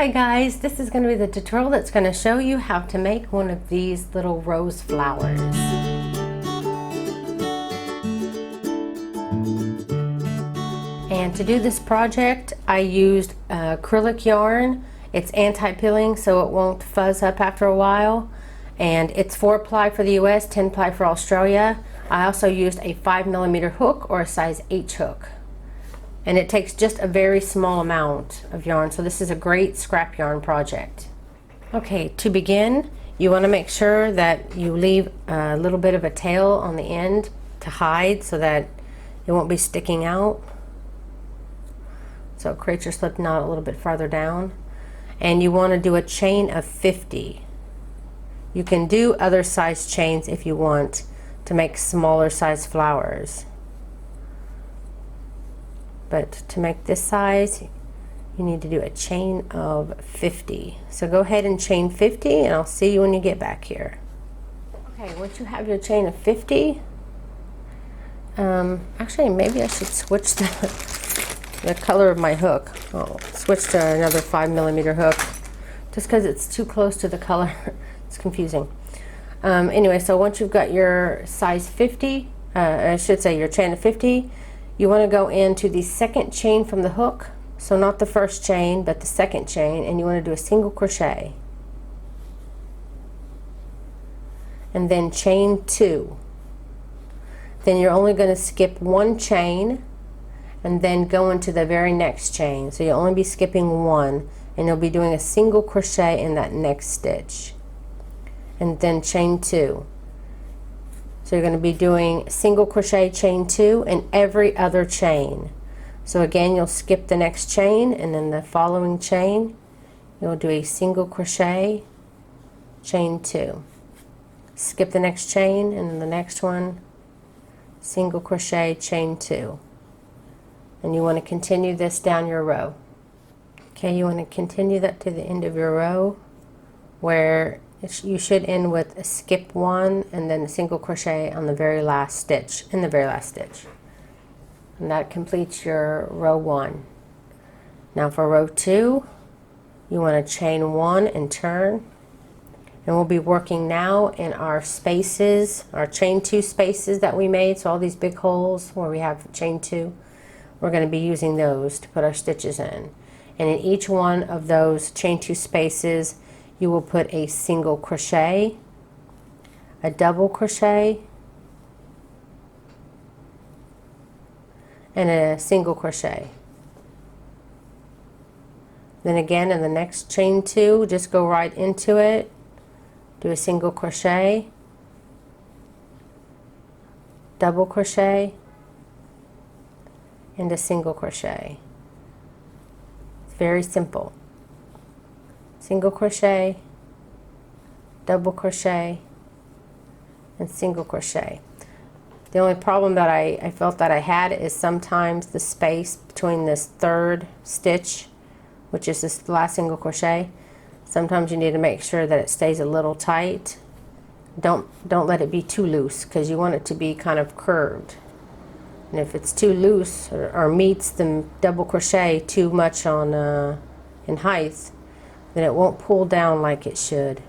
Hi guys, this is going to be the tutorial that's going to show you how to make one of these little rose flowers. And to do this project I used acrylic yarn. It's anti-pilling so it won't fuzz up after a while, and it's 4 ply for the US, 10 ply for Australia. I also used a 5mm hook or a size H hook. And it takes just a very small amount of yarn, so this is a great scrap yarn project. Okay, to begin, you want to make sure that you leave a little bit of a tail on the end to hide so that it won't be sticking out. So create your slip knot a little bit farther down. And you want to do a chain of 50. You can do other size chains if you want to make smaller size flowers. But to make this size, you need to do a chain of 50. So go ahead and chain 50 and I'll see you when you get back here. Okay, once you have your chain of 50, actually maybe I should switch the color of my hook. I'll switch to another 5mm hook just because it's too close to the color. It's confusing. Anyway, so once you've got your size 50, I should say your chain of 50, you want to go into the second chain from the hook, so not the first chain but the second chain, and you want to do a single crochet and then chain 2. Then you're only going to skip 1 chain and then go into the very next chain, so you'll only be skipping 1 and you'll be doing a single crochet in that next stitch and then chain 2. So you're going to be doing single crochet, chain 2 in every other chain. So again, you'll skip the next chain, and then the following chain you'll do a single crochet, chain 2. Skip the next chain, and then the next one, single crochet, chain 2. And you want to continue this down your row. Okay, you want to continue that to the end of your row, where you should end with a skip 1 and then a single crochet on the very last stitch, in the very last stitch. And that completes your row 1. Now for row 2, you want to chain 1 and turn. And we'll be working now in our spaces, our chain 2 spaces that we made. So all these big holes where we have chain 2, we're going to be using those to put our stitches in. And in each one of those chain 2 spaces, you will put a single crochet, a double crochet, and a single crochet. Then again in the next chain 2, just go right into it, do a single crochet, double crochet, and a single crochet. It's very simple. Single crochet, double crochet, and single crochet. The only problem that I felt that I had is sometimes the space between this third stitch, which is this last single crochet, sometimes you need to make sure that it stays a little tight. Don't let it be too loose, because you want it to be kind of curved. And if it's too loose or meets the double crochet too much on in height, then it won't pull down like it should.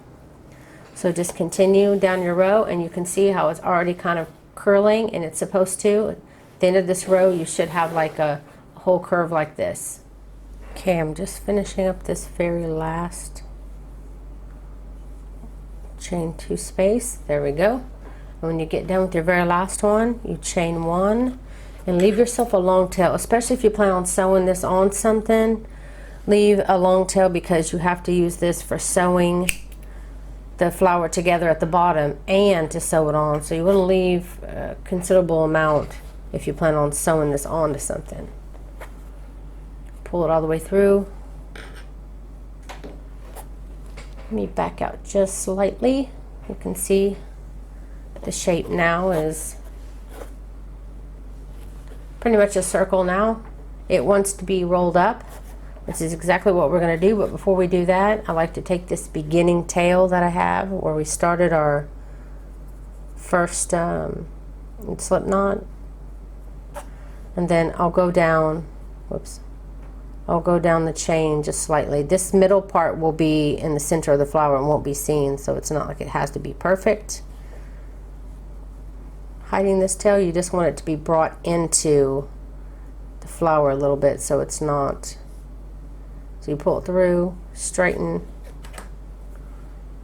So just continue down your row, and you can see how it's already kind of curling, and it's supposed to. At the end of this row you should have like a whole curve like this. Okay, I'm just finishing up this very last chain 2 space. There we go. And when you get done with your very last one, you chain 1 and leave yourself a long tail, especially if you plan on sewing this on something. Leave a long tail because you have to use this for sewing the flower together at the bottom and to sew it on. So you want to leave a considerable amount if you plan on sewing this onto something. Pull it all the way through. Let me back out just slightly. You can see the shape now is pretty much a circle now. It wants to be rolled up. This is exactly what we're going to do, but before we do that, I like to take this beginning tail that I have where we started our first slip knot, and then I'll go down, whoops, I'll go down the chain just slightly. This middle part will be in the center of the flower and won't be seen, so it's not like it has to be perfect. Hiding this tail, you just want it to be brought into the flower a little bit so it's not. So you pull it through, straighten,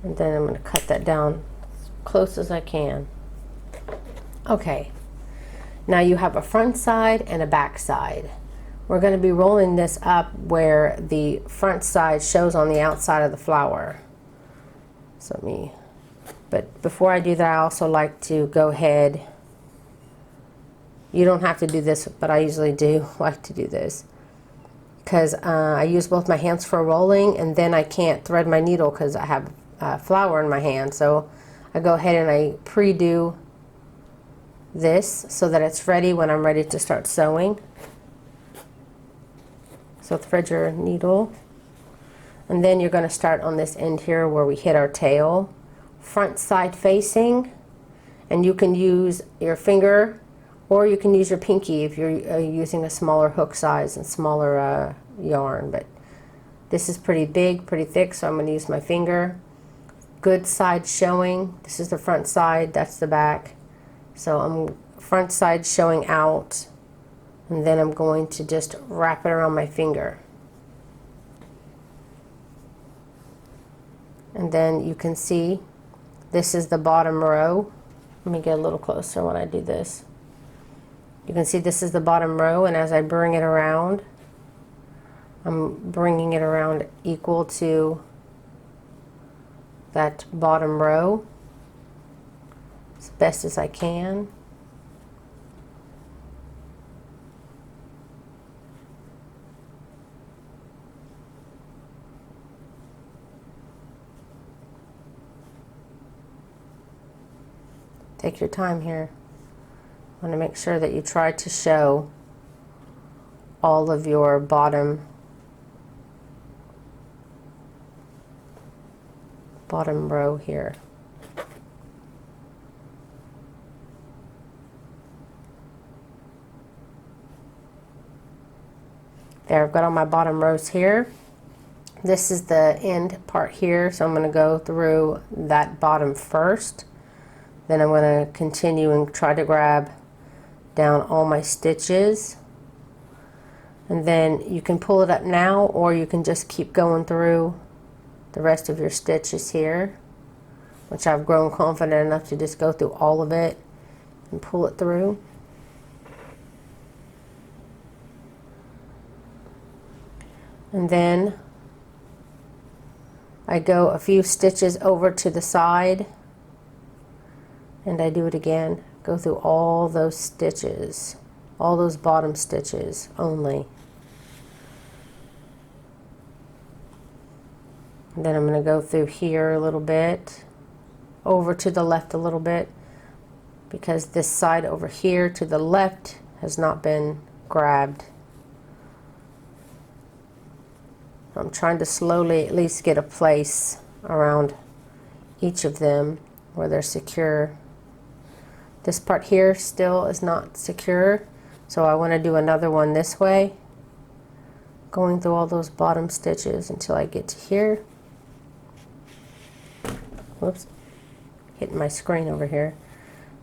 and then I'm going to cut that down as close as I can. Okay, now you have a front side and a back side. We're going to be rolling this up where the front side shows on the outside of the flower. So but before I do that, I also like to go ahead. You don't have to do this, but I usually do like to do this because I use both my hands for rolling, and then I can't thread my needle because I have flour in my hand. So I go ahead and I pre-do this so that it's ready when I'm ready to start sewing. So thread your needle, and then you're going to start on this end here where we hit our tail, front side facing, and you can use your finger or you can use your pinky if you're using a smaller hook size and smaller yarn. But this is pretty big, pretty thick, so I'm going to use my finger. Good side showing. This is the front side, that's the back. So I'm front side showing out, and then I'm going to just wrap it around my finger. And then you can see this is the bottom row. Let me get a little closer when I do this. You can see this is the bottom row, and as I bring it around, I'm bringing it around equal to that bottom row as best as I can. Take your time here. I want to make sure that you try to show all of your bottom row here. There, I've got all my bottom rows here. This is the end part here, so I'm going to go through that bottom first. Then I'm going to continue and try to grab down all my stitches. And then you can pull it up now, or you can just keep going through the rest of your stitches here, which I've grown confident enough to just go through all of it and pull it through. And then I go a few stitches over to the side, and I do it again. Go through all those stitches, all those bottom stitches only. And then I'm going to go through here a little bit, over to the left a little bit, because this side over here to the left has not been grabbed. I'm trying to slowly at least get a place around each of them where they're secure. This part here still is not secure, so I want to do another one this way, going through all those bottom stitches until I get to here. Whoops, hitting my screen over here.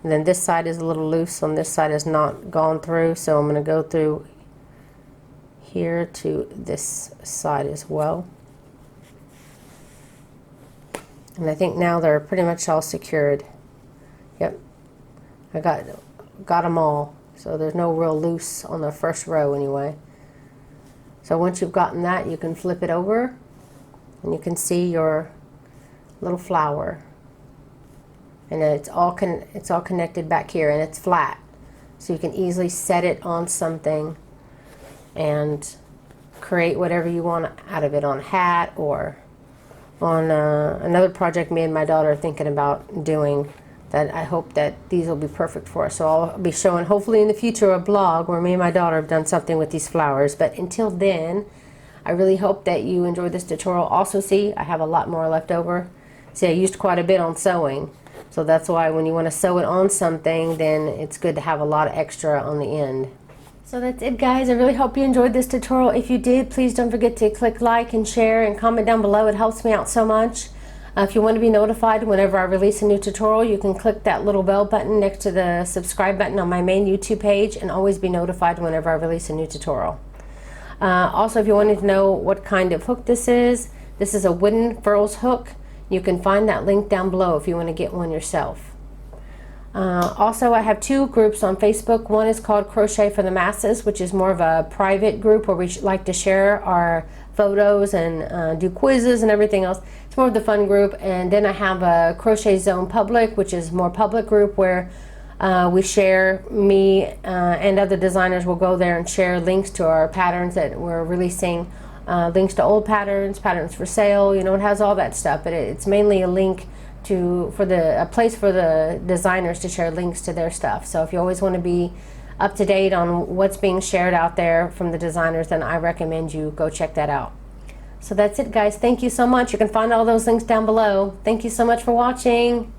And then this side is a little loose, on this side has not gone through, so I'm going to go through here to this side as well. And I think now they're pretty much all secured. Yep, I got them all, so there's no real loose on the first row anyway. So once you've gotten that, you can flip it over and you can see your little flower, and it's all connected back here, and it's flat, so you can easily set it on something and create whatever you want out of it, on a hat or on another project me and my daughter are thinking about doing, that I hope that these will be perfect for us. So I'll be showing hopefully in the future a blog where me and my daughter have done something with these flowers. But until then, I really hope that you enjoyed this tutorial. Also, see, I have a lot more left over. See, I used quite a bit on sewing, so that's why when you want to sew it on something, then it's good to have a lot of extra on the end. So that's it, guys. I really hope you enjoyed this tutorial. If you did, please don't forget to click like and share and comment down below. It helps me out so much. If you want to be notified whenever I release a new tutorial, you can click that little bell button next to the subscribe button on my main YouTube page and always be notified whenever I release a new tutorial. Also, if you wanted to know what kind of hook this is a wooden furls hook. You can find that link down below if you want to get one yourself. Also, I have two groups on Facebook. One is called Crochet for the Masses, which is more of a private group where we like to share our photos and do quizzes and everything else. It's more of the fun group. And then I have a Crochet Zone Public, which is more public group where we share, me and other designers will go there and share links to our patterns that we're releasing, links to old patterns, patterns for sale. You know, it has all that stuff, but it's mainly a link a place for the designers to share links to their stuff. So if you always want to be up to date on what's being shared out there from the designers, then I recommend you go check that out. So that's it, guys. Thank you so much. You can find all those links down below. Thank you so much for watching.